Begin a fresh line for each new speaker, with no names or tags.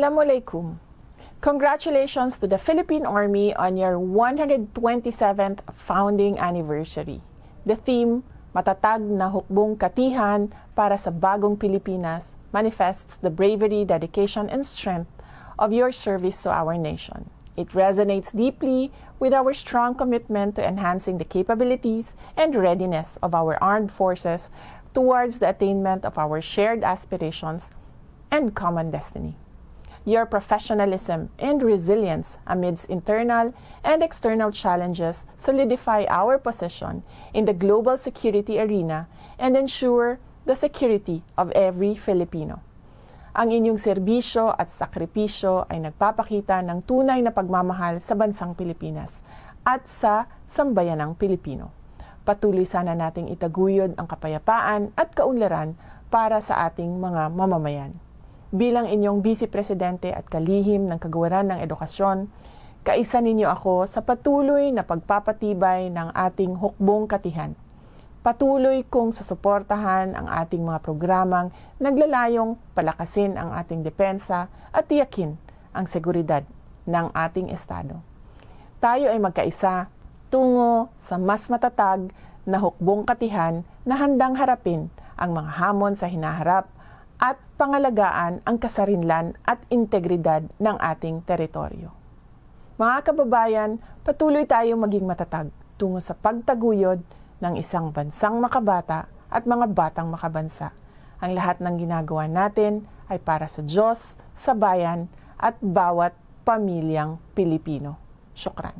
Assalamualaikum. Congratulations to the Philippine Army on your 127th founding anniversary. The theme, Matatag na Hukbong Katihan para sa Bagong Pilipinas, manifests the bravery, dedication, and strength of your service to our nation. It resonates deeply with our strong commitment to enhancing the capabilities and readiness of our armed forces towards the attainment of our shared aspirations and common destiny. Your professionalism and resilience amidst internal and external challenges solidify our position in the global security arena and ensure the security of every Filipino. Ang inyong serbisyo at sakripisyo ay nagpapakita ng tunay na pagmamahal sa bansang Pilipinas at sa sambayanang Pilipino. Patuloy sana nating itaguyod ang kapayapaan at kaunlaran para sa ating mga mamamayan. Bilang inyong Vice Presidente at kalihim ng Kagawaran ng Edukasyon, kaisa ninyo ako sa patuloy na pagpapatibay ng ating hukbong katihan. Patuloy kong susuportahan ang ating mga programang naglalayong palakasin ang ating depensa at tiyakin ang seguridad ng ating Estado. Tayo ay magkaisa tungo sa mas matatag na hukbong katihan na handang harapin ang mga hamon sa hinaharap at pangalagaan ang kasarinlan at integridad ng ating teritoryo. Mga kababayan, patuloy tayong maging matatag tungo sa pagtaguyod ng isang bansang makabata at mga batang makabansa. Ang lahat ng ginagawa natin ay para sa Diyos, sa bayan at bawat pamilyang Pilipino. Syukran.